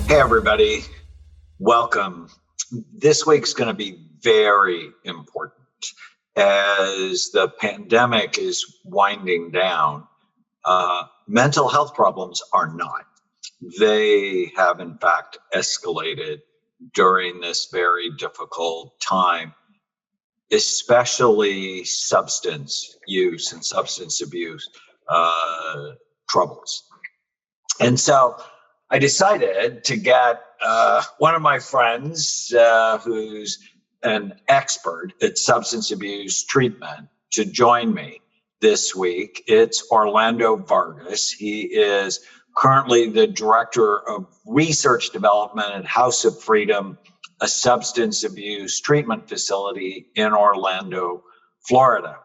Hey, everybody. Welcome. This week's going to be very important as the pandemic is winding down. Mental health problems are not. They have, in fact, escalated during this very difficult time, especially substance use and substance abuse troubles. And so I decided to get one of my friends who's an expert at substance abuse treatment to join me this week. It's Orlando Vargas. He is currently the director of research development at House of Freedom, a substance abuse treatment facility in Orlando, Florida.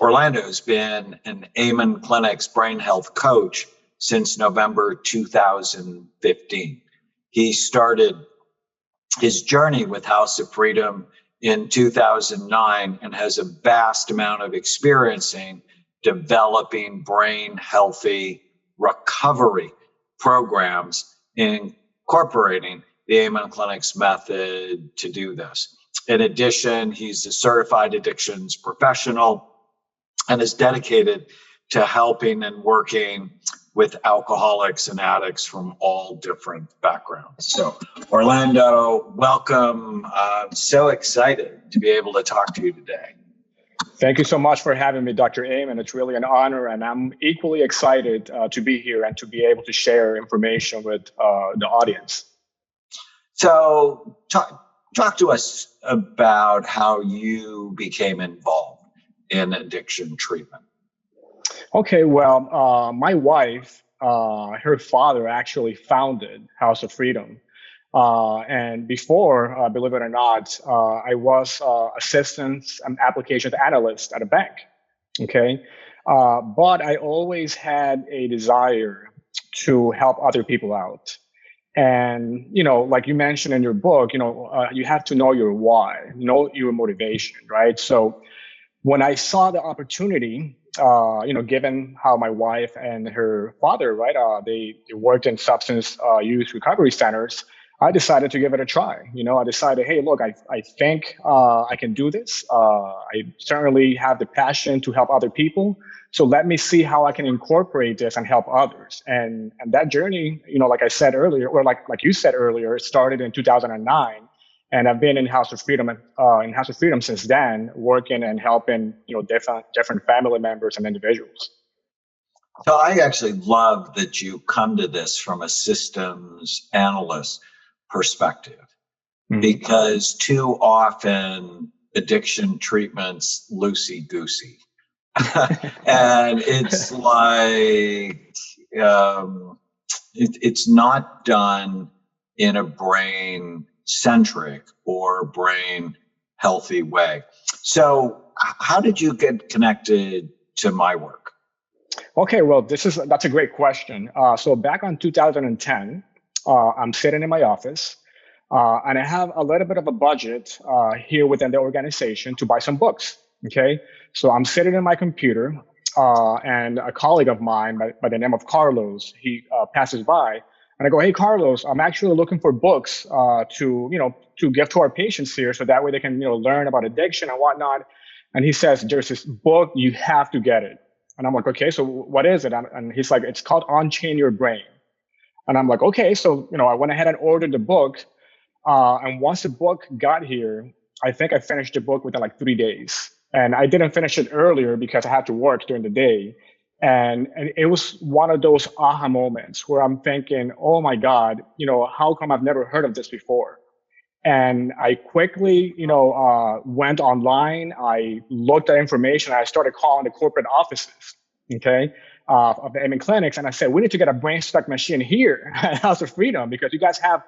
Orlando has been an Amen Clinic's brain health coach since November 2015. He started his journey with House of Freedom in 2009 and has a vast amount of experience in developing brain healthy recovery programs, incorporating the Amen Clinic's method to do this. In addition, he's a certified addictions professional and is dedicated to helping and working with alcoholics and addicts from all different backgrounds. So, Orlando, welcome. I'm so excited to be able to talk to you today. Thank you so much for having me, Dr. Amen. It's really an honor, and I'm equally excited to be here and to be able to share information with the audience. So, talk to us about how you became involved in addiction treatment. Okay, well, my wife, her father actually founded House of Freedom. And before, believe it or not, I was assistant and applications analyst at a bank. Okay. But I always had a desire to help other people out. And, like you mentioned in your book, you have to know your why, know your motivation, right? So when I saw the opportunity, given how my wife and her father, right, they worked in substance use recovery centers, I decided to give it a try. I decided, hey, look, I think I can do this. I certainly have the passion to help other people. So let me see how I can incorporate this and help others. And that journey, like I said earlier, or like you said earlier, it started in 2009. And I've been in House of Freedom since then, working and helping, different family members and individuals. So I actually love that you come to this from a systems analyst perspective, because too often addiction treatment's loosey-goosey. And it's like, it's not done in a brain-centric or brain healthy way. So how did you get connected to my work? Okay, well, that's a great question. So back on 2010, I'm sitting in my office and I have a little bit of a budget here within the organization to buy some books. Okay, so I'm sitting in my computer and a colleague of mine by the name of Carlos, he passes by. And I go, hey, Carlos, I'm actually looking for books to give to our patients here, so that way they can, learn about addiction and whatnot. And he says, there's this book, you have to get it. And I'm like, okay, so what is it? And he's like, it's called Unchain Your Brain. And I'm like, okay. So, I went ahead and ordered the book. And once the book got here, I think I finished the book within like 3 days. And I didn't finish it earlier because I had to work during the day. And it was one of those aha moments where I'm thinking, oh my God, how come I've never heard of this before? And I quickly, went online. I looked at information. I started calling the corporate offices, okay, of the Amen Clinics. And I said, we need to get a brain stack machine here at House of Freedom because you guys have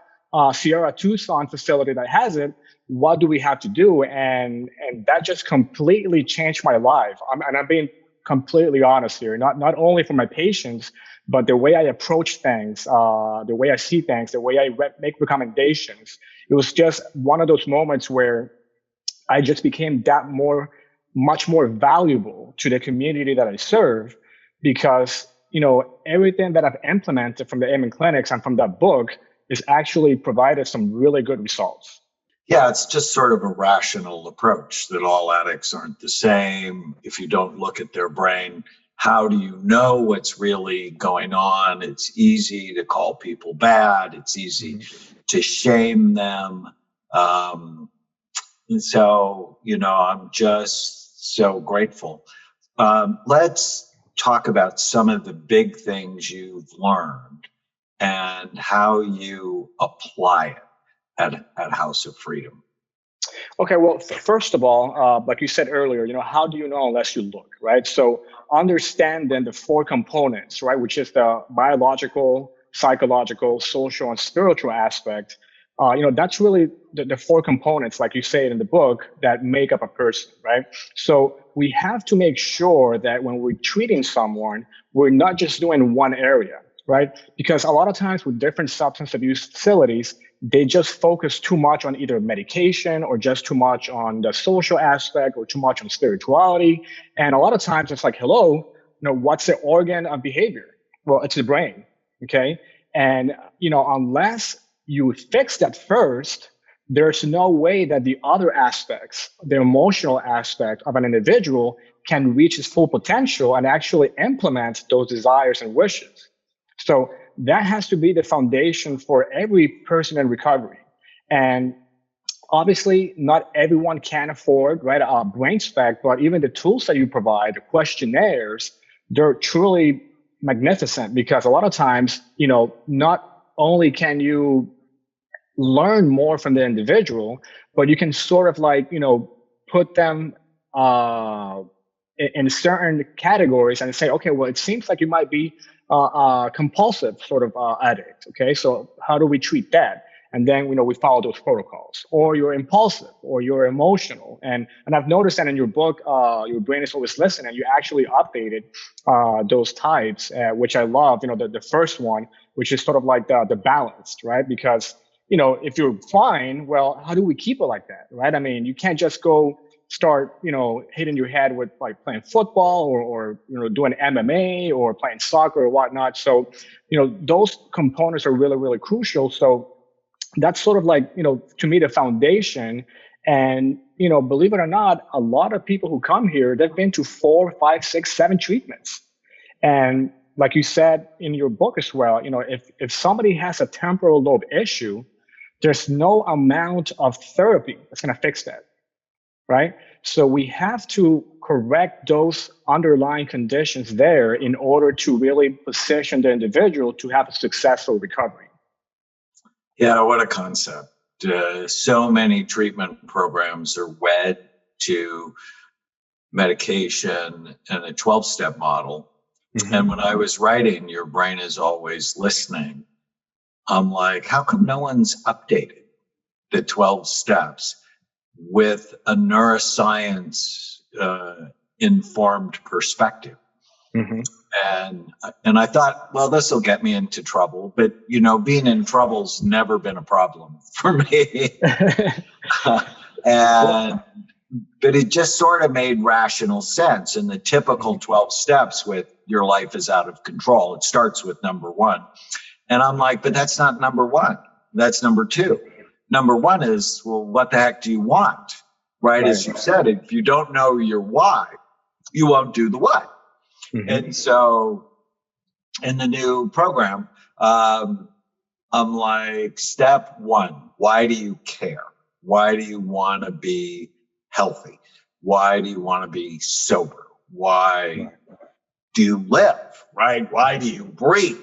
Sierra Tucson facility that has it. What do we have to do? And that just completely changed my life. And I'm being completely honest here, not only for my patients, but the way I approach things, the way I see things, the way I make recommendations. It was just one of those moments where I just became much more valuable to the community that I serve, because everything that I've implemented from the Amen clinics and from that book is actually provided some really good results. Yeah, it's just sort of a rational approach that all addicts aren't the same. If you don't look at their brain, how do you know what's really going on? It's easy to call people bad. It's easy to shame them. And so, I'm just so grateful. Let's talk about some of the big things you've learned and how you apply it at House of Freedom. Okay, well, first of all, like you said earlier, how do you know unless you look, right? So understand then the four components, right, which is the biological, psychological, social, and spiritual aspect. That's really the four components, like you say it in the book, that make up a person, right? So we have to make sure that when we're treating someone, we're not just doing one area, right? Because a lot of times with different substance abuse facilities, they just focus too much on either medication or just too much on the social aspect or too much on spirituality. And a lot of times it's like, hello, what's the organ of behavior? Well, it's the brain, okay? And, unless you fix that first, there's no way that the other aspects, the emotional aspect of an individual can reach its full potential and actually implement those desires and wishes. So that has to be the foundation for every person in recovery. And obviously, not everyone can afford, right, a brain spec, but even the tools that you provide, the questionnaires, they're truly magnificent because a lot of times, not only can you learn more from the individual, but you can sort of put them in certain categories and say, okay, well, it seems like you might be compulsive sort of addict. Okay, so how do we treat that? And then we follow those protocols. Or you're impulsive, or you're emotional. And I've noticed that in your book, Your Brain is Always Listening, you actually updated those types, which I love. The first one, which is sort of like the balanced, right? Because if you're fine, well, how do we keep it like that, right? I mean, you can't just go start, hitting your head with like playing football or doing MMA or playing soccer or whatnot. So, those components are really, really crucial. So that's sort of like, to me, the foundation. And, believe it or not, a lot of people who come here, they've been to 4, 5, 6, 7 treatments. And like you said in your book as well, if somebody has a temporal lobe issue, there's no amount of therapy that's going to fix that. Right? So we have to correct those underlying conditions there in order to really position the individual to have a successful recovery. Yeah, what a concept. So many treatment programs are wed to medication and a 12-step model. Mm-hmm. And when I was writing Your Brain is Always Listening, I'm like, how come no one's updated the 12 steps with a neuroscience informed perspective? Mm-hmm. And I thought, well, this will get me into trouble, but being in trouble's never been a problem for me. But it just sort of made rational sense. In the typical 12 steps with your life is out of control, it starts with number 1. And I'm like, but that's not number 1. That's number 2. Number 1 is, well, what the heck do you want? Right? As you said, if you don't know your why, you won't do the what. Mm-hmm. And so in the new program, I'm like, step 1, why do you care? Why do you want to be healthy? Why do you want to be sober? Why do you live? Right? Why do you breathe?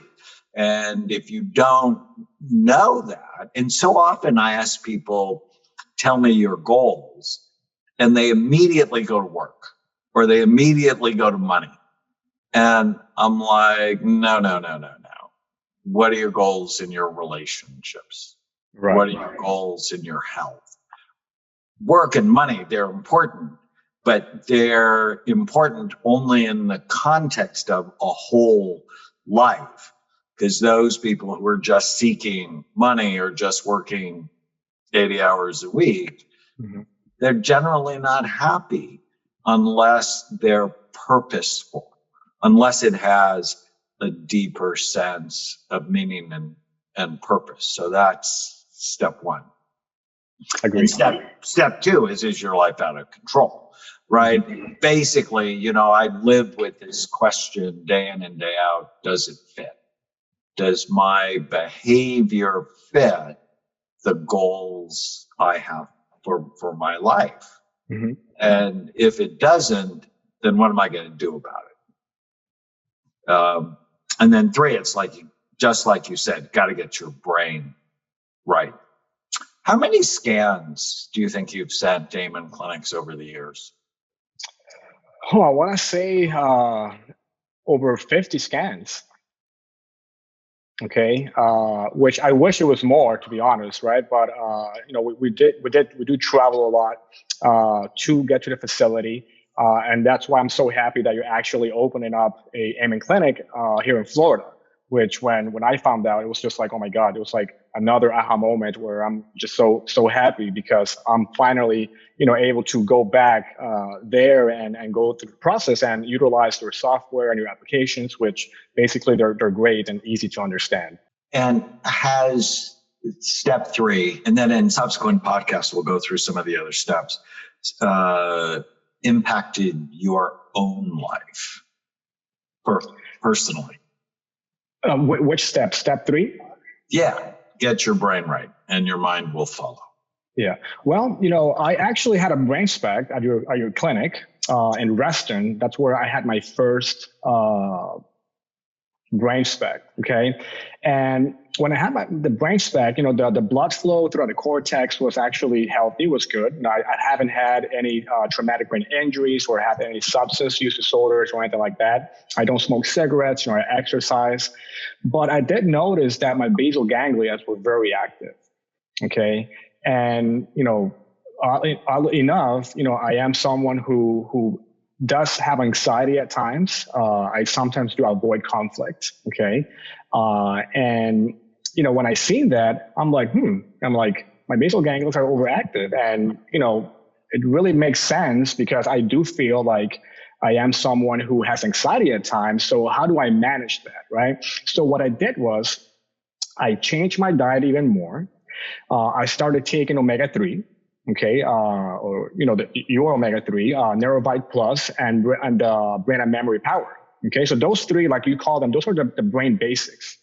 And if you don't know that, and so often I ask people, tell me your goals, and they immediately go to work or they immediately go to money. And I'm like, no. What are your goals in your relationships? Right. What are your goals in your health? Work and money, they're important, but they're important only in the context of a whole life. Because those people who are just seeking money or just working 80 hours a week, mm-hmm. they're generally not happy unless they're purposeful, unless it has a deeper sense of meaning and purpose. So that's step one. Agreed. And step two is your life out of control, right? Basically, you know, I live with this question day in and day out: does it fit? Does my behavior fit the goals I have for my life? Mm-hmm. And if it doesn't, then what am I going to do about it? And then three, it's like, just like you said, got to get your brain right. How many scans do you think you've sent Damon clinics over the years? Oh, I want to say over 50 scans. Okay, which I wish it was more, to be honest, right? But you know, we do travel a lot to get to the facility, and that's why I'm so happy that you're actually opening up a Amen clinic here in Florida. Which when I found out, it was just like, oh my God, it was like another aha moment where I'm just so happy because I'm finally, you know, able to go back there and go through the process and utilize their software and your applications, which basically they're great and easy to understand. And has step three, and then in subsequent podcasts we'll go through some of the other steps, impacted your own life personally? Which step? Step three? Yeah, get your brain right and your mind will follow. Yeah. Well, you know, I actually had a brain spec at your clinic in Reston. That's where I had my first brain spec. Okay. And when I had the brain spec, you know, the blood flow throughout the cortex was actually healthy, was good. You know, I haven't had any traumatic brain injuries or had any substance use disorders or anything like that. I don't smoke cigarettes, you know, I exercise. But I did notice that my basal ganglia were very active. Okay. And, you know, oddly enough, you know, I am someone who does have anxiety at times. I sometimes do avoid conflict. Okay. And, you know, when I seen that, I'm like, my basal ganglia are overactive. And, you know, it really makes sense because I do feel like I am someone who has anxiety at times. So how do I manage that? Right. So what I did was I changed my diet even more. I started taking omega-3. Okay, or you know, your omega-3, Neurobite Plus, and brain and memory power. Okay, so those three, like you call them, those are the brain basics.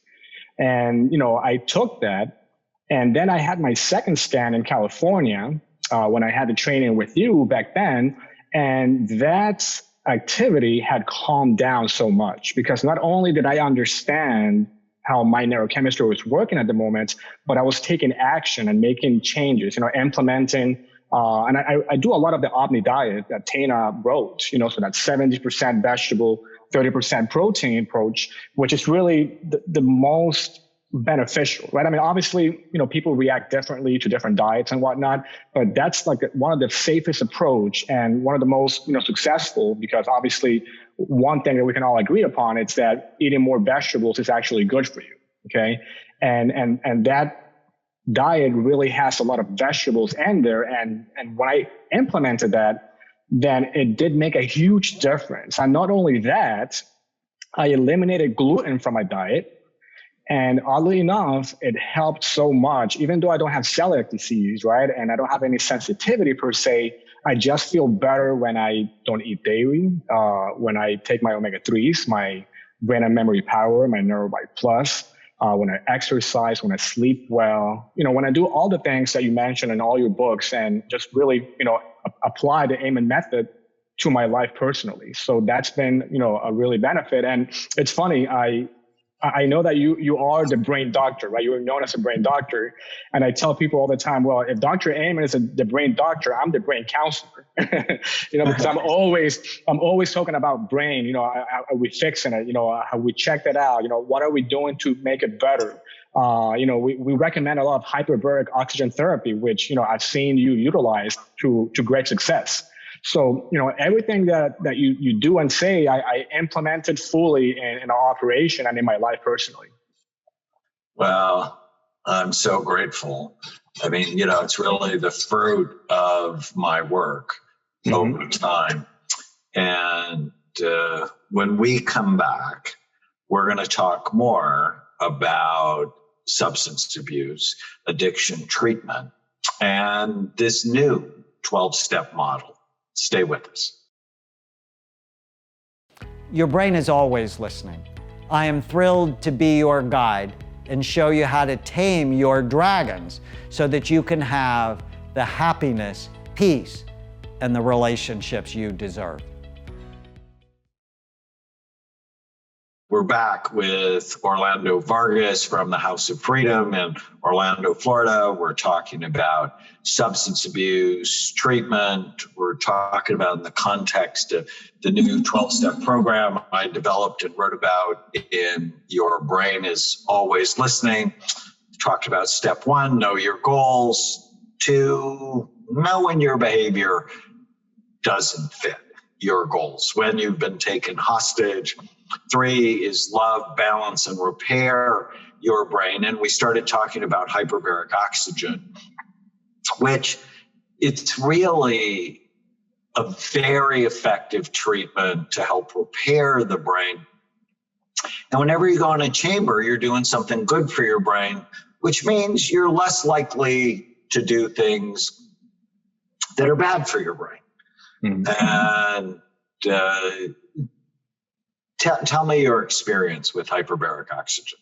And you know, I took that, and then I had my second scan in California when I had the training with you back then, and that activity had calmed down so much because not only did I understand how my neurochemistry was working at the moment, but I was taking action and making changes, you know, implementing, and I do a lot of the Omni diet that Tana wrote, you know, so that 70% vegetable, 30% protein approach, which is really the most beneficial, right? I mean, obviously, you know, people react differently to different diets and whatnot, but that's like one of the safest approach and one of the most, you know, successful because obviously one thing that we can all agree upon is that eating more vegetables is actually good for you. Okay. And that diet really has a lot of vegetables in there. And when I implemented that, then it did make a huge difference. And not only that, I eliminated gluten from my diet. And oddly enough, it helped so much, even though I don't have celiac disease, right? And I don't have any sensitivity per se. I just feel better when I don't eat dairy, when I take my omega-3s, my brain and memory power, my Neurobite Plus, when I exercise, when I sleep well, you know, when I do all the things that you mentioned in all your books and just really, you know, apply the Amen method to my life personally. So that's been, you know, a really benefit. And it's funny, I know that you are the brain doctor, right? You are known as a brain doctor. And I tell people all the time, well, if Dr. Amen is the brain doctor, I'm the brain counselor, you know, because I'm always talking about brain, you know, how we fixing it, you know, how we check that out, you know, what are we doing to make it better? You know, we recommend a lot of hyperbaric oxygen therapy, which, you know, I've seen you utilize to great success. So, you know, everything that you do and say, I implemented fully in our operation and in my life personally. Well, I'm so grateful. I mean, you know, it's really the fruit of my work over time. And when we come back, we're going to talk more about substance abuse, addiction treatment, and this new 12-step model. Stay with us. Your brain is always listening. I am thrilled to be your guide and show you how to tame your dragons so that you can have the happiness, peace, and the relationships you deserve. We're back with Orlando Vargas from the House of Freedom in Orlando, Florida. We're talking about substance abuse treatment. We're talking about in the context of the new 12-step program I developed and wrote about in Your Brain is Always Listening. Talked about step 1, know your goals. 2, know when your behavior doesn't fit your goals, when you've been taken hostage. 3 is love, balance, and repair your brain. And we started talking about hyperbaric oxygen, which it's really a very effective treatment to help repair the brain. And whenever you go in a chamber, you're doing something good for your brain, which means you're less likely to do things that are bad for your brain. And tell me your experience with hyperbaric oxygen.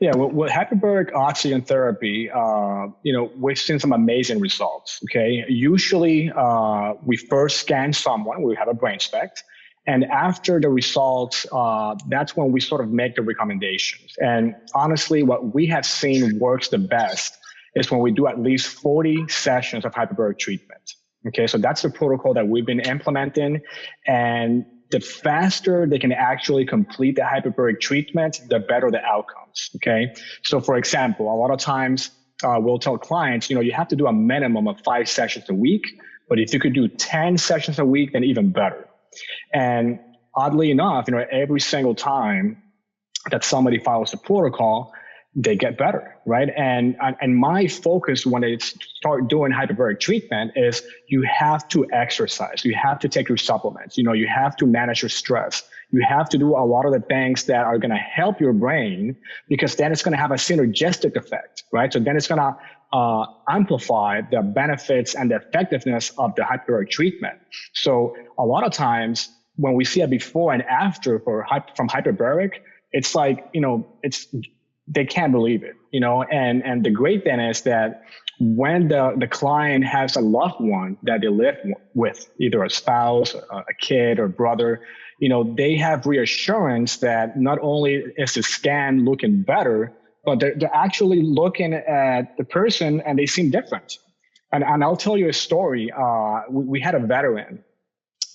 Yeah, with hyperbaric oxygen therapy, we've seen some amazing results. Okay, usually we first scan someone, we have a brain spect, and after the results, that's when we sort of make the recommendations. And honestly, what we have seen works the best is when we do at least 40 sessions of hyperbaric treatment. Okay, so that's the protocol that we've been implementing, and the faster they can actually complete the hyperbaric treatment, the better the outcomes. Okay, so for example, a lot of times we'll tell clients, you have to do a minimum of 5 sessions a week, but if you could do 10 sessions a week, then even better. And oddly enough, every single time that somebody follows the protocol, they get better, right? And my focus when they start doing hyperbaric treatment is you have to exercise, you have to take your supplements, you have to manage your stress, you have to do a lot of the things that are going to help your brain, because then it's going to have a synergistic effect, right? So then it's going to amplify the benefits and the effectiveness of the hyperbaric treatment. So a lot of times when we see a before and after from hyperbaric, it's like, they can't believe it, and the great thing is that when the client has a loved one that they live with, either a spouse, a kid, or brother, they have reassurance that not only is the scan looking better, but they're actually looking at the person and they seem different. And I'll tell you a story. We had a veteran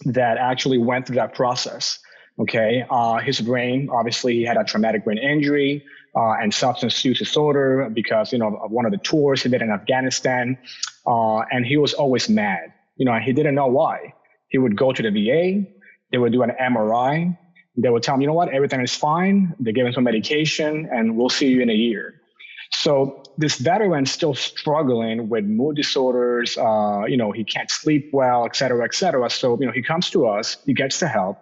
that actually went through that process. Okay, his brain, obviously, he had a traumatic brain injury and substance use disorder because, of one of the tours he did in Afghanistan. And he was always mad. He didn't know why. He would go to the VA, they would do an MRI, they would tell him, everything is fine. They give him some medication and we'll see you in a year. So this veteran's still struggling with mood disorders. He can't sleep well, et cetera, et cetera. So, he comes to us, he gets the help.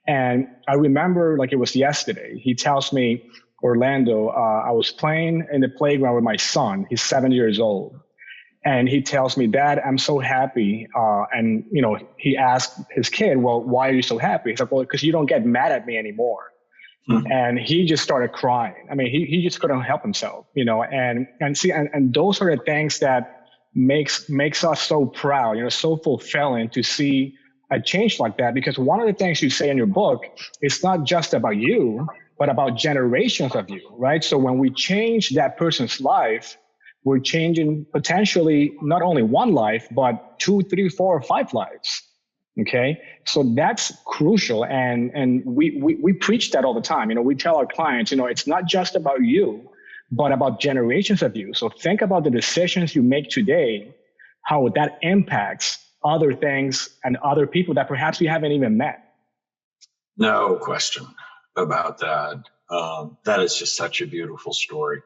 And I remember like it was yesterday, he tells me, Orlando, I was playing in the playground with my son. He's 7 years old. And he tells me, Dad, I'm so happy. And, he asked his kid, well, why are you so happy? He's like, well, because you don't get mad at me anymore. And he just started crying. I mean, he just couldn't help himself, and those are the things that makes us so proud, so fulfilling to see a change like that. Because one of the things you say in your book, it's not just about you, but about generations of you, right? So when we change that person's life, we're changing potentially not only one life, but 2, 3, 4, or 5 lives. Okay, so that's crucial, and we preach that all the time. We tell our clients, it's not just about you, but about generations of you. So think about the decisions you make today, how that impacts other things and other people that perhaps you haven't even met. No question about that. That is just such a beautiful story,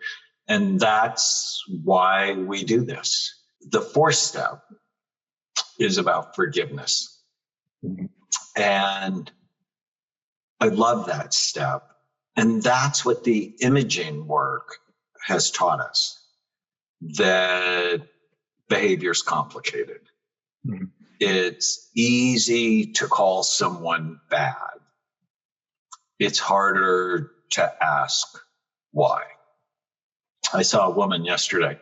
and that's why we do this. The 4th step is about forgiveness. And I love that step And that's what the imaging work has taught us, that behavior is complicated. Mm-hmm. It's easy to call someone bad. It's harder to ask why. I saw a woman yesterday.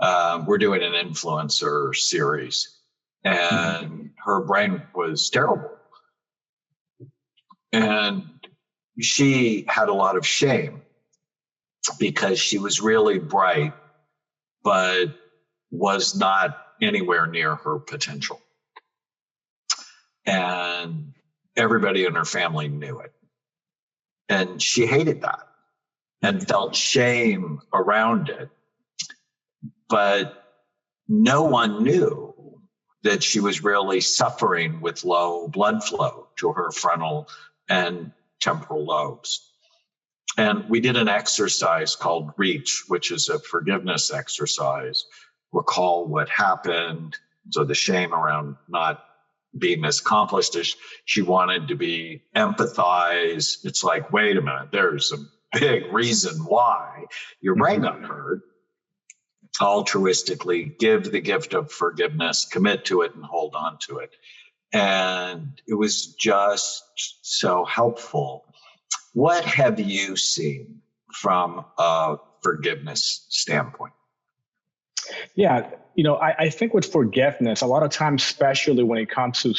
We're doing an influencer series, and her brain was terrible. And she had a lot of shame because she was really bright, but was not anywhere near her potential. And everybody in her family knew it. And she hated that and felt shame around it. But no one knew that she was really suffering with low blood flow to her frontal and temporal lobes. And we did an exercise called REACH, which is a forgiveness exercise. Recall what happened. So the shame around not being as accomplished as she wanted to be, empathize. It's like, wait a minute, there's a big reason why your brain got hurt. Altruistically give the gift of forgiveness, commit to it, and hold on to it. And it was just so helpful. What have you seen from a forgiveness standpoint? Yeah, I think with forgiveness, a lot of times, especially when it comes to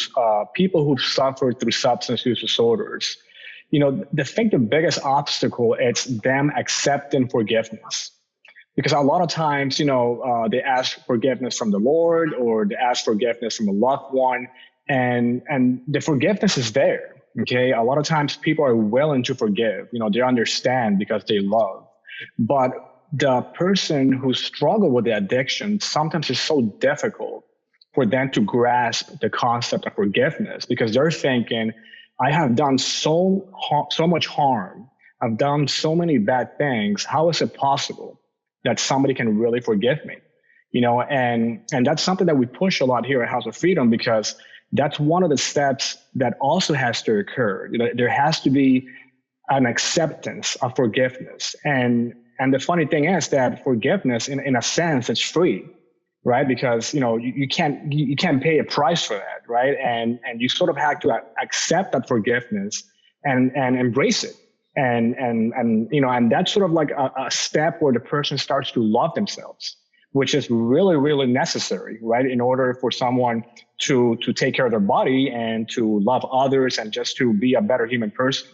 people who've suffered through substance use disorders, the biggest obstacle is them accepting forgiveness. Because a lot of times, they ask forgiveness from the Lord, or they ask forgiveness from a loved one, and the forgiveness is there. Okay, a lot of times people are willing to forgive. They understand because they love. But the person who struggled with the addiction, sometimes it's so difficult for them to grasp the concept of forgiveness, because they're thinking, I have done so much harm. I've done so many bad things. How is it possible that somebody can really forgive me? And that's something that we push a lot here at House of Freedom, because that's one of the steps that also has to occur. There has to be an acceptance of forgiveness. And the funny thing is that forgiveness, in a sense, it's free, right? Because, you can't pay a price for that, right? And you sort of have to accept that forgiveness and embrace it. And that's sort of like a step where the person starts to love themselves, which is really, really necessary, right? In order for someone to take care of their body and to love others and just to be a better human person.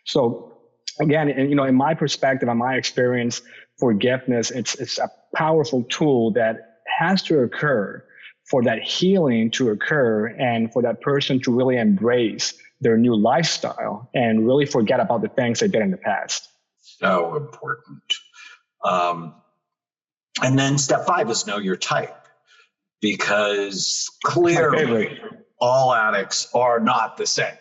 So again, in my perspective, in my experience, forgiveness, it's a powerful tool that has to occur for that healing to occur and for that person to really embrace their new lifestyle and really forget about the things they did in the past. So important. And then step 5 is know your type, because clearly all addicts are not the same.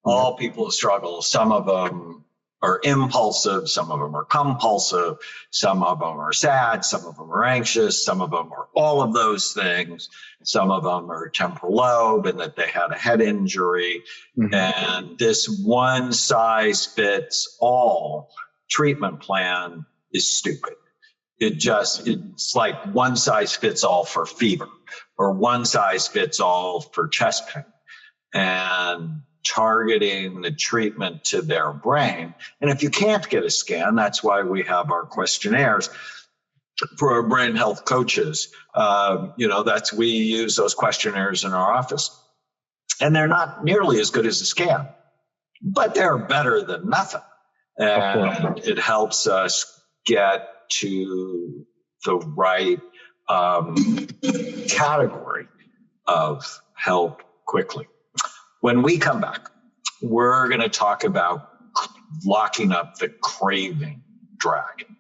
All people struggle. Some of them are impulsive, some of them are compulsive, some of them are sad, some of them are anxious, some of them are all of those things. Some of them are temporal lobe and that they had a head injury. And this one size fits all treatment plan is stupid. It's like one size fits all for fever, or one size fits all for chest pain. And targeting the treatment to their brain. And if you can't get a scan, that's why we have our questionnaires for our brain health coaches. We use those questionnaires in our office. And they're not nearly as good as a scan, but they're better than nothing. And it helps us get to the right category of help quickly. When we come back, we're going to talk about locking up the craving dragon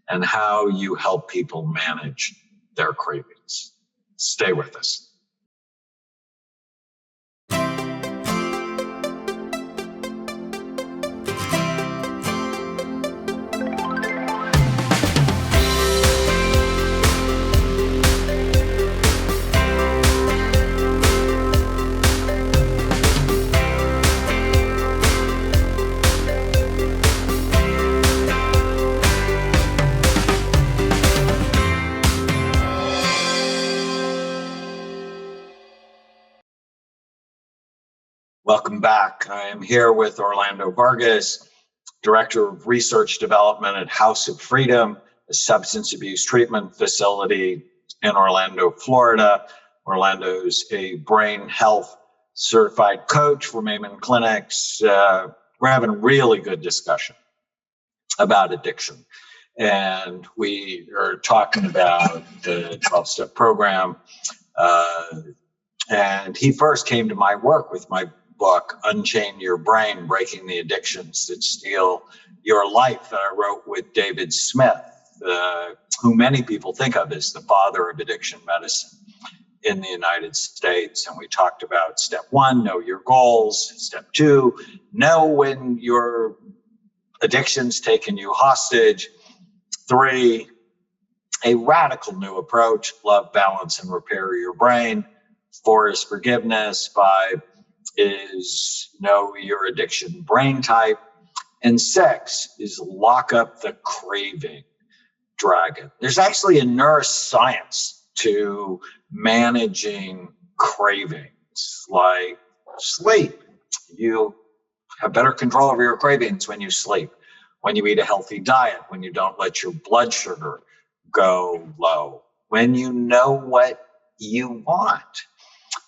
and how you help people manage their cravings. Stay with us. Welcome back. I am here with Orlando Vargas, Director of Research Development at House of Freedom, a substance abuse treatment facility in Orlando, Florida. Orlando's a brain health certified coach for Amen Clinics. We're having a really good discussion about addiction. And we are talking about the 12-step program. And he first came to my work with my book, Unchain Your Brain, Breaking the Addictions That Steal Your Life, that I wrote with David Smith, who many people think of as the father of addiction medicine in the United States. And we talked about step 1, know your goals. Step 2, know when your addiction's taken you hostage. 3, a radical new approach, love, balance, and repair your brain. 4 is forgiveness. 5 is know your addiction brain type. And 6 is lock up the craving dragon. There's actually a neuroscience to managing cravings, like sleep. You have better control over your cravings when you sleep, when you eat a healthy diet, when you don't let your blood sugar go low, when you know what you want.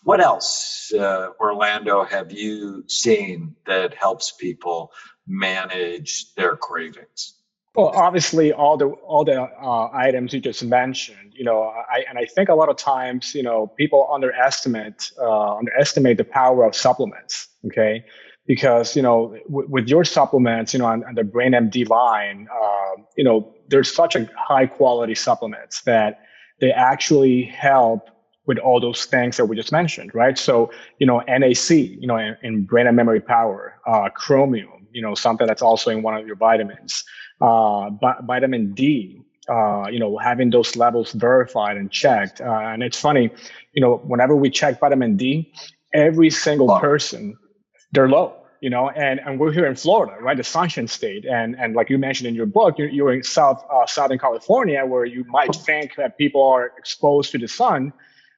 What else, Orlando, have you seen that helps people manage their cravings? Well, obviously, all the items you just mentioned, I think a lot of times, people underestimate the power of supplements. Okay, because with your supplements, on the Brain MD line, there's such a high quality supplements that they actually help with all those things that we just mentioned, right? So, NAC, in brain and memory power, chromium, something that's also in one of your vitamins, vitamin D, having those levels verified and checked. And it's funny, whenever we check vitamin D, every single person, they're low. And we're here in Florida, right? The Sunshine State. And like you mentioned in your book, you're in Southern California, where you might think that people are exposed to the sun.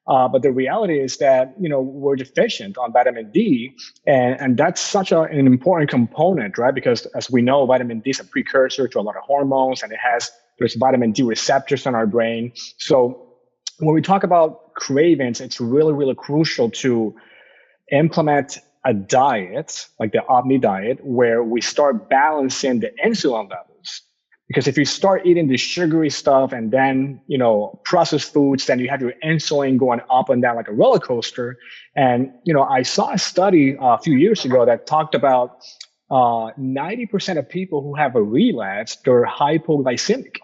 But the reality is that, we're deficient on vitamin D. And that's such an important component, right? Because as we know, vitamin D is a precursor to a lot of hormones, and there's vitamin D receptors in our brain. So when we talk about cravings, it's really, really crucial to implement a diet, like the Omni diet, where we start balancing the insulin levels. Because if you start eating the sugary stuff and then, processed foods, then you have your insulin going up and down like a roller coaster. And, I saw a study a few years ago that talked about 90% of people who have a relapse, they're hypoglycemic.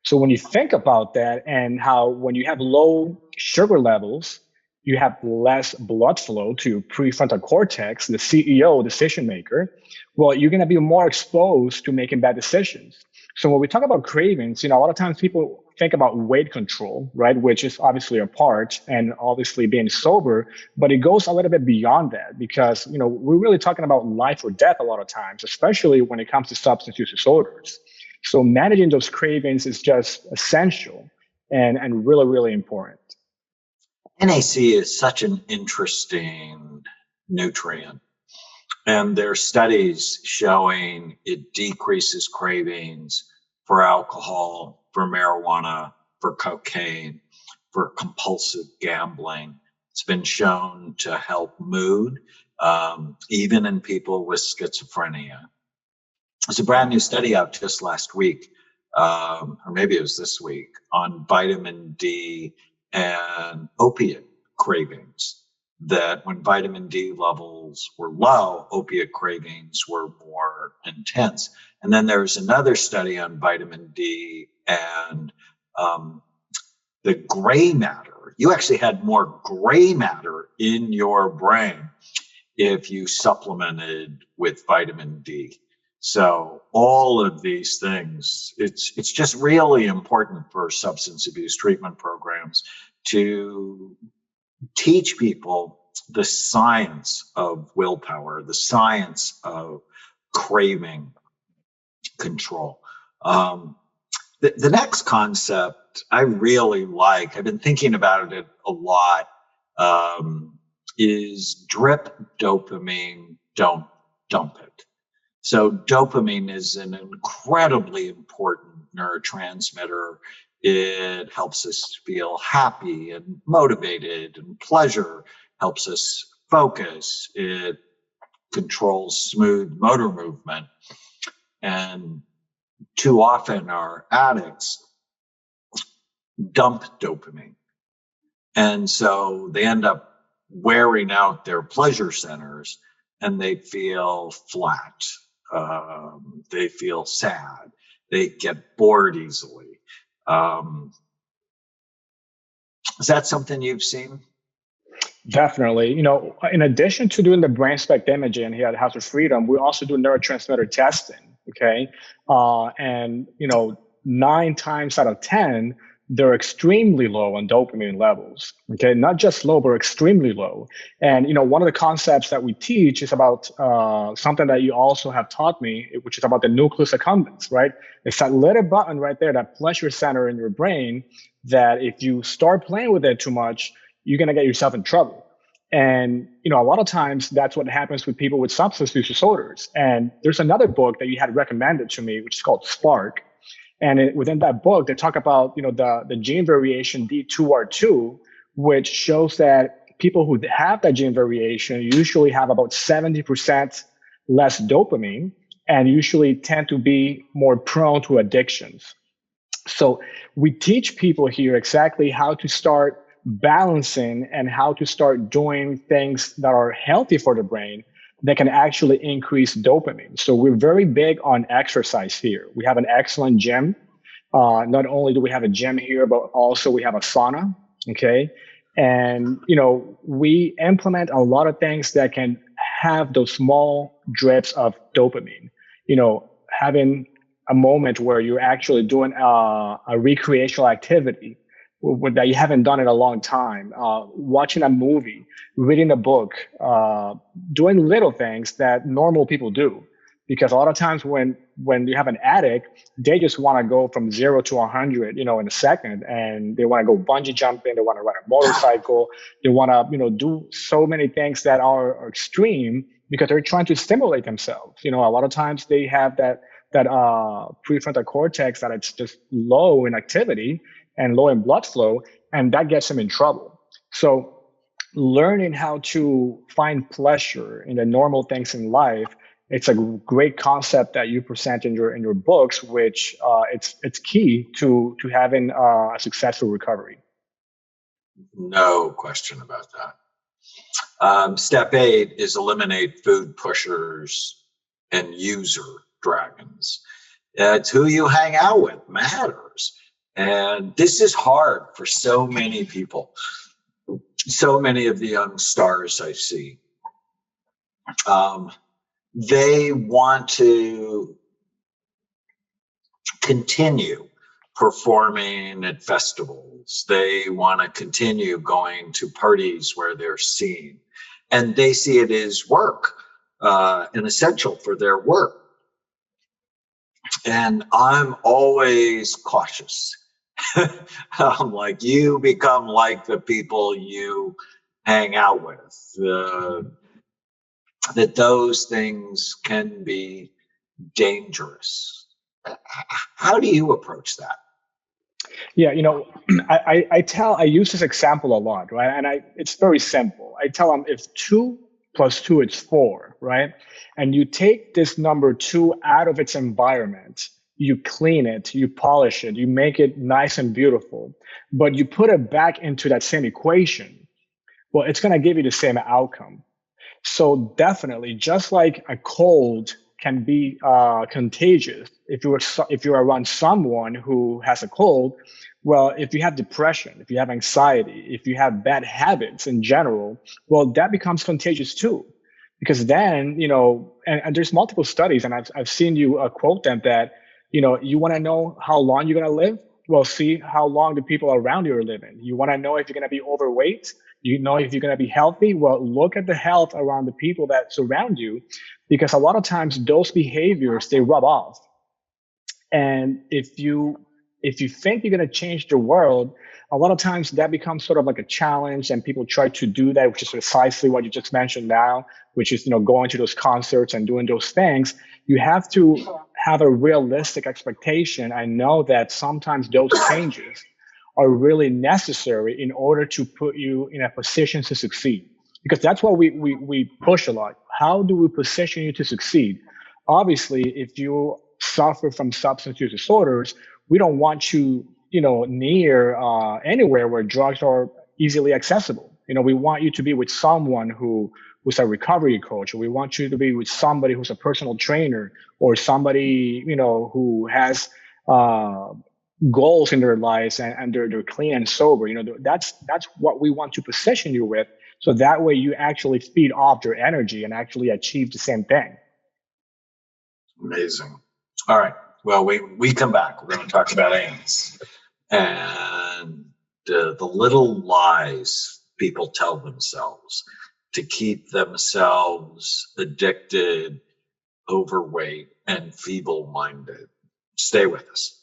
So when you think about that, and how when you have low sugar levels, you have less blood flow to prefrontal cortex, the CEO, decision maker, well, you're going to be more exposed to making bad decisions. So when we talk about cravings, a lot of times people think about weight control, right? Which is obviously a part, and obviously being sober, but it goes a little bit beyond that, because, we're really talking about life or death a lot of times, especially when it comes to substance use disorders. So managing those cravings is just essential and really, really important. NAC is such an interesting nutrient. And there are studies showing it decreases cravings for alcohol, for marijuana, for cocaine, for compulsive gambling. It's been shown to help mood, even in people with schizophrenia. There's a brand new study out just last week, or maybe it was this week, on vitamin D and opiate cravings. That when vitamin D levels were low, opiate cravings were more intense. And then there's another study on vitamin D and the gray matter. You actually had more gray matter in your brain if you supplemented with vitamin D. So all of these things, it's just really important for substance abuse treatment programs to teach people the science of willpower, the science of craving control. The next concept I really like, I've been thinking about it a lot is drip dopamine, don't dump it. So dopamine is an incredibly important neurotransmitter. It helps us feel happy and motivated, and pleasure helps us focus. It controls smooth motor movement. And too often our addicts dump dopamine. And so they end up wearing out their pleasure centers and they feel flat. They feel sad. They get bored easily. Is that something you've seen? Definitely. In addition to doing the brain spec imaging here at House of Freedom, we also do neurotransmitter testing. Okay. And 9 times out of 10, they're extremely low on dopamine levels. Okay. Not just low, but extremely low. And, one of the concepts that we teach is about something that you also have taught me, which is about the nucleus accumbens, right? It's that little button right there, that pleasure center in your brain, that if you start playing with it too much, you're going to get yourself in trouble. And, a lot of times that's what happens with people with substance use disorders. And there's another book that you had recommended to me, which is called Spark. And within that book, they talk about, the gene variation D2R2, which shows that people who have that gene variation usually have about 70% less dopamine and usually tend to be more prone to addictions. So we teach people here exactly how to start balancing and how to start doing things that are healthy for the brain that can actually increase dopamine. So we're very big on exercise here. We have an excellent gym. Not only do we have a gym here, but also we have a sauna. Okay. And, we implement a lot of things that can have those small drips of dopamine, having a moment where you're actually doing a recreational activity that you haven't done in a long time, watching a movie, reading a book, doing little things that normal people do. Because a lot of times when you have an addict, they just want to go from 0 to 100, in a second, and they want to go bungee jumping, they want to ride a motorcycle, they want to, do so many things that are extreme because they're trying to stimulate themselves. A lot of times they have that prefrontal cortex that it's just low in activity and low in blood flow, and that gets them in trouble. So learning how to find pleasure in the normal things in life, it's a great concept that you present in your books, which it's key to having a successful recovery. No question about that. Step 8 is eliminate food pushers and user dragons. It's who you hang out with matters. And this is hard for so many people. So many of the young stars I see, they want to continue performing at festivals. They want to continue going to parties where they're seen. And they see it as work, and essential for their work. And I'm always cautious. I'm like, you become like the people you hang out with. That those things can be dangerous. How do you approach that? Yeah, I use this example a lot, right? And it's very simple. I tell them if 2 + 2 is 4, right? And you take this number 2 out of its environment, you clean it, you polish it, you make it nice and beautiful, but you put it back into that same equation, well, it's going to give you the same outcome. So definitely, just like a cold can be contagious if you're around someone who has a cold, well, if you have depression, if you have anxiety, if you have bad habits in general, well, that becomes contagious too. Because then, and there's multiple studies, and I've seen you quote them that, you want to know how long you're going to live? Well, see how long the people around you are living. You want to know if you're going to be overweight? You know if you're going to be healthy? Well, look at the health around the people that surround you, because a lot of times those behaviors, they rub off. And if you if you think you're going to change the world, a lot of times that becomes sort of like a challenge, and people try to do that, which is precisely what you just mentioned now, which is, going to those concerts and doing those things. You have to have a realistic expectation and know that sometimes those changes are really necessary in order to put you in a position to succeed. Because that's what we push a lot. How do we position you to succeed? Obviously, if you suffer from substance use disorders, we don't want you, near anywhere where drugs are easily accessible. We want you to be with someone who's a recovery coach, or we want you to be with somebody who's a personal trainer, or somebody, who has goals in their lives, and they're clean and sober. That's what we want to position you with, so that way you actually feed off their energy and actually achieve the same thing. Amazing. All right. Well, we come back. We're going to talk about ants and the little lies people tell themselves to keep themselves addicted, overweight, and feeble-minded. Stay with us.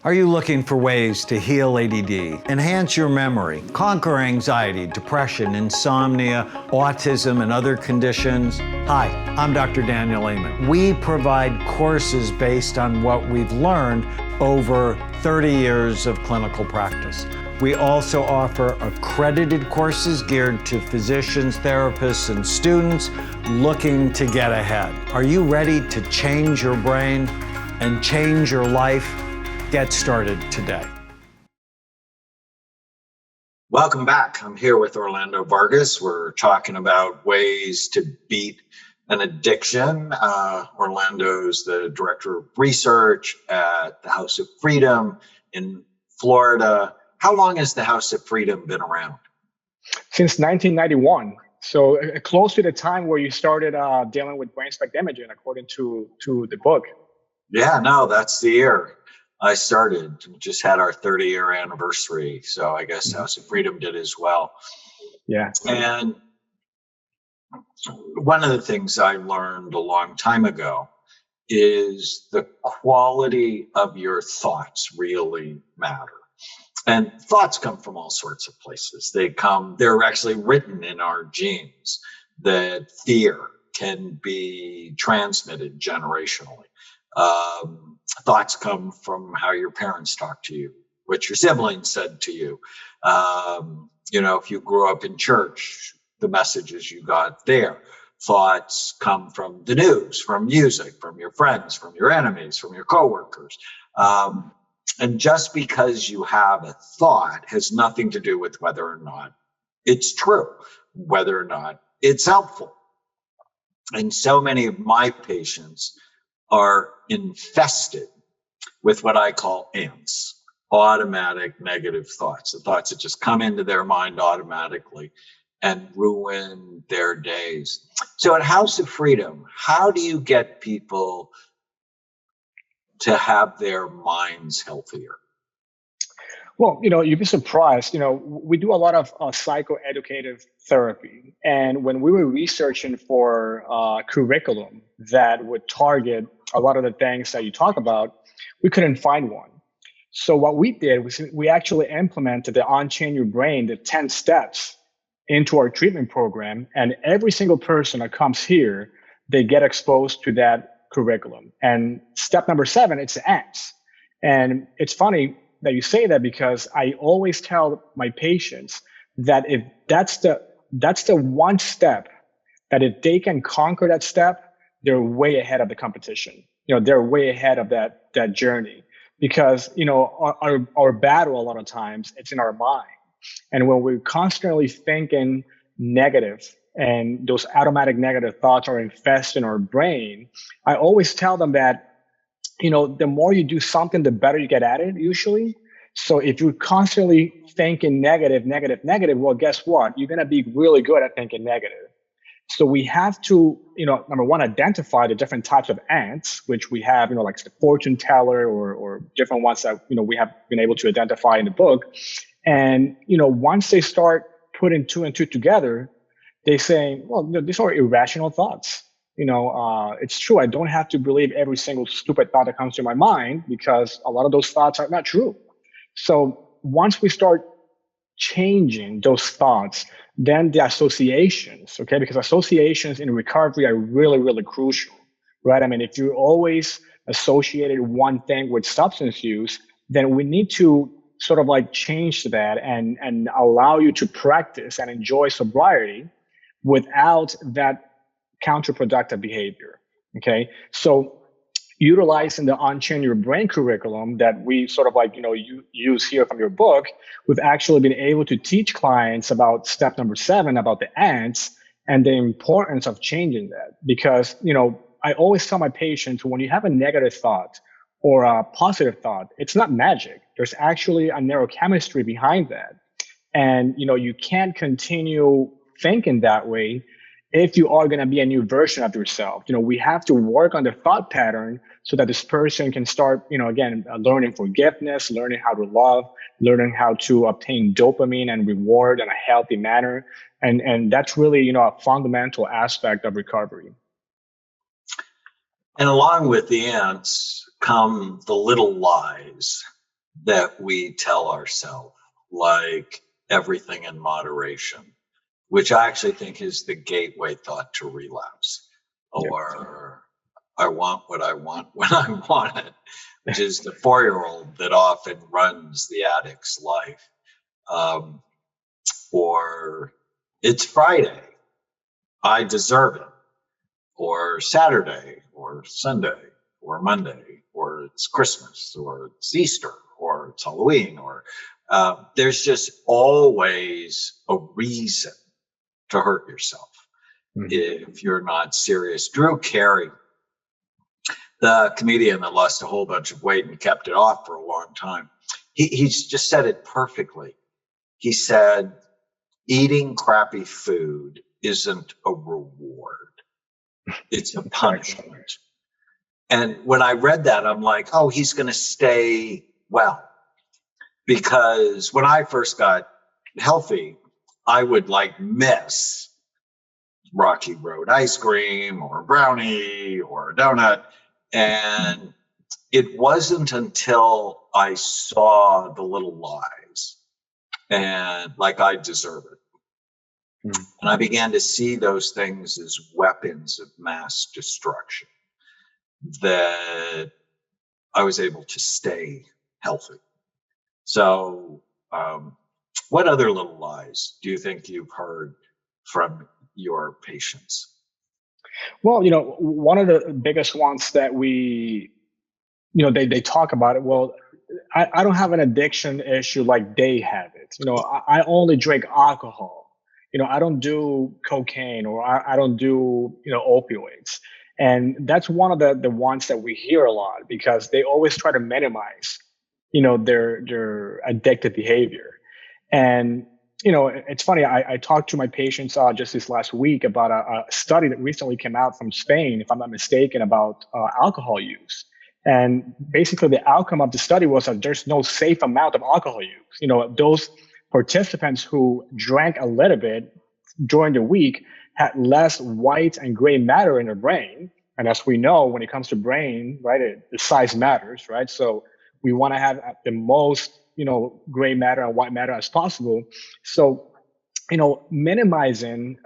Are you looking for ways to heal ADD, enhance your memory, conquer anxiety, depression, insomnia, autism, and other conditions? Hi, I'm Dr. Daniel Amen. We provide courses based on what we've learned over 30 years of clinical practice. We also offer accredited courses geared to physicians, therapists, and students looking to get ahead. Are you ready to change your brain and change your life? Get started today. Welcome back. I'm here with Orlando Vargas. We're talking about ways to beat an addiction. Orlando's the director of research at the House of Freedom in Florida. How long has the House of Freedom been around? Since 1991. So close to the time where you started dealing with brain spectrum imaging, according to the book. Yeah, no, that's the year I started. We just had our 30-year anniversary. So I guess House of Freedom did as well. Yeah. And one of the things I learned a long time ago is the quality of your thoughts really matter. And thoughts come from all sorts of places. They're actually written in our genes, that fear can be transmitted generationally. Thoughts come from how your parents talk to you, what your siblings said to you. If you grew up in church, the messages you got there. Thoughts come from the news, from music, from your friends, from your enemies, from your coworkers. And just because you have a thought has nothing to do with whether or not it's true, whether or not it's helpful. And so many of my patients are infested with what I call ants, automatic negative thoughts, the thoughts that just come into their mind automatically and ruin their days. So at House of Freedom, how do you get people to have their minds healthier? Well, you'd be surprised. We do a lot of psychoeducative therapy. And when we were researching for curriculum that would target a lot of the things that you talk about, we couldn't find one. So what we did was we actually implemented the Unchain Your Brain, the 10 steps, into our treatment program. And every single person that comes here, they get exposed to that curriculum. And step number 7, it's the ants. And it's funny that you say that, because I always tell my patients that if that's the one step, that if they can conquer that step, they're way ahead of the competition. They're way ahead of that journey, because our battle a lot of times it's in our mind. And when we're constantly thinking negative and those automatic negative thoughts are infesting our brain, I always tell them that the more you do something, the better you get at it usually. So if you're constantly thinking negative, well, guess what? You're going to be really good at thinking negative. So we have to, number one, identify the different types of ants, which we have, like the fortune teller or different ones that, we have been able to identify in the book. And, once they start putting 2 and 2 together, they say, well, these are irrational thoughts. It's true. I don't have to believe every single stupid thought that comes to my mind, because a lot of those thoughts are not true. So once we start changing those thoughts, then the associations, okay, because associations in recovery are really, really crucial, right? I mean, if you always associated one thing with substance use, then we need to sort of like change that and allow you to practice and enjoy sobriety without that counterproductive behavior. Okay. So utilizing the Unchain Your Brain curriculum that we sort of like, you use here from your book, we've actually been able to teach clients about step number 7, about the ants and the importance of changing that. Because, I always tell my patients, when you have a negative thought or a positive thought, it's not magic. There's actually a neurochemistry behind that. And, you can't continue thinking that way if you are going to be a new version of yourself. We have to work on the thought pattern so that this person can start, again, learning forgiveness, learning how to love, learning how to obtain dopamine and reward in a healthy manner. And that's really, a fundamental aspect of recovery. And along with the ants come the little lies that we tell ourselves, like everything in moderation, which I actually think is the gateway thought to relapse, or I want what I want when I want it, which is the 4-year-old that often runs the addict's life. Or it's Friday, I deserve it, or Saturday, or Sunday, or Monday, or it's Christmas, or it's Easter, or it's Halloween, or there's just always a reason to hurt yourself if you're not serious. Drew Carey, the comedian that lost a whole bunch of weight and kept it off for a long time, he's just said it perfectly. He said, eating crappy food isn't a reward. It's a punishment. And when I read that, I'm like, oh, he's going to stay well. Because when I first got healthy, I would miss Rocky Road ice cream or a brownie or a donut. And it wasn't until I saw the little lies and I deserve it. And I began to see those things as weapons of mass destruction that I was able to stay healthy. So, what other little lies do you think you've heard from your patients? Well, one of the biggest ones that we, they talk about it. Well, I don't have an addiction issue like they have it. I only drink alcohol. I don't do cocaine, or I don't do, opioids. And that's one of the ones that we hear a lot, because they always try to minimize, their addictive behavior. And, it's funny, I talked to my patients just this last week about a study that recently came out from Spain, if I'm not mistaken, about alcohol use. And basically the outcome of the study was that there's no safe amount of alcohol use. Those participants who drank a little bit during the week had less white and gray matter in their brain. And as we know, when it comes to brain, right, the size matters, right? So we want to have the most, gray matter and white matter as possible. So, minimizing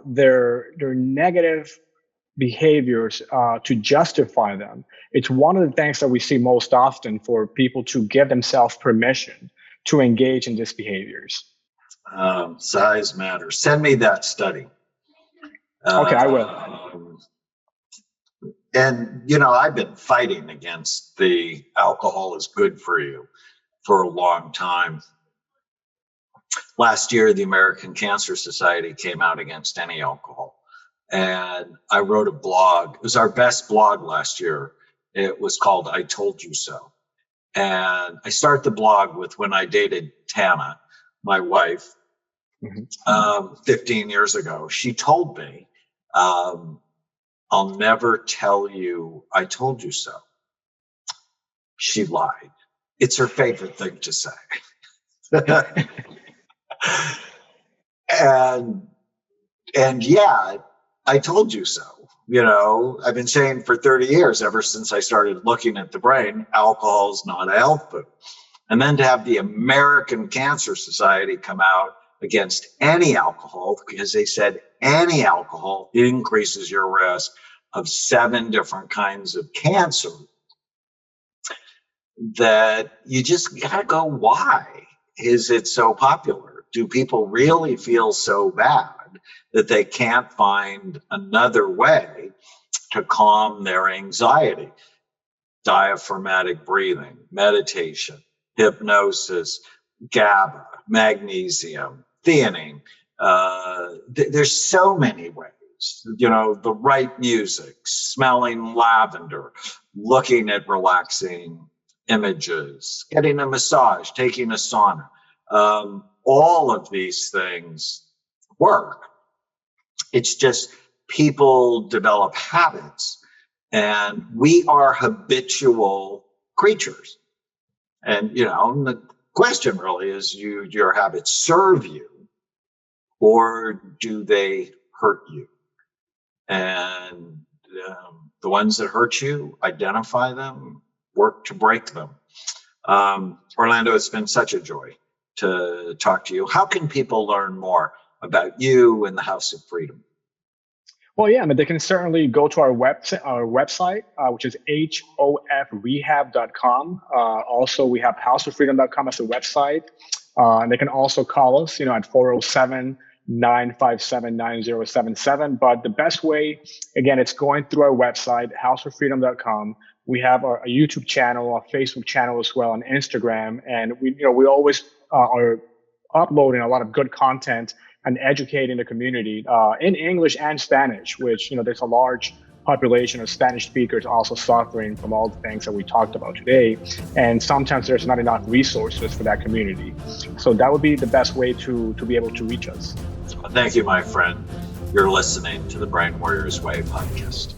their negative behaviors to justify them. It's one of the things that we see most often for people to give themselves permission to engage in these behaviors. Size matters. Send me that study. Okay, I will. And, I've been fighting against the alcohol is good for you for a long time. Last year, the American Cancer Society came out against any alcohol. And I wrote a blog. It was our best blog last year. It was called I Told You So. And I start the blog with when I dated Tana, my wife, 15 years ago. She told me, I'll never tell you I told you so. She lied. It's her favorite thing to say. And yeah, I told you so. You know, I've been saying for 30 years, ever since I started looking at the brain, alcohol is not a health food. And then to have the American Cancer Society come out against any alcohol, because they said any alcohol increases your risk of 7 different kinds of cancer, that you just gotta go, why is it so popular? Do people really feel so bad that they can't find another way to calm their anxiety? Diaphragmatic breathing, meditation, hypnosis, GABA, magnesium, theanine. There's so many ways. You know, the right music, smelling lavender, looking at relaxing images, getting a massage, taking a sauna. All of these things work. It's just people develop habits, and we are habitual creatures. And, you know, the question really is, do your habits serve you or do they hurt you? And the ones that hurt you, identify them, work to break them. Orlando, it's been such a joy to talk to you. How can people learn more about you and the House of Freedom? Well, yeah, I mean, they can certainly go to our website, which is hofrehab.com. Also, we have houseoffreedom.com as a website. And they can also call us, you know, at 407-957-9077. But the best way, again, it's going through our website, houseoffreedom.com. We have a YouTube channel, a Facebook channel as well, and Instagram. And we always are uploading a lot of good content and educating the community in English and Spanish, which, you know, there's a large population of Spanish speakers also suffering from all the things that we talked about today. And sometimes there's not enough resources for that community. So that would be the best way to be able to reach us. Thank you, my friend. You're listening to the Brain Warriors Way podcast.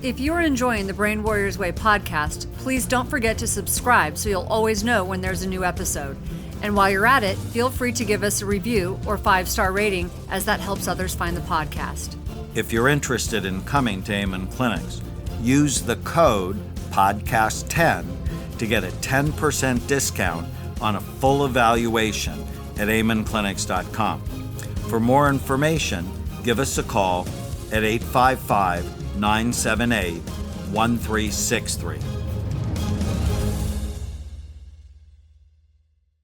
If you're enjoying the Brain Warriors Way podcast, please don't forget to subscribe so you'll always know when there's a new episode. And while you're at it, feel free to give us a review or 5-star rating, as that helps others find the podcast. If you're interested in coming to Amen Clinics, use the code PODCAST10 to get a 10% discount on a full evaluation at amenclinics.com. For more information, give us a call at 855-978-1363.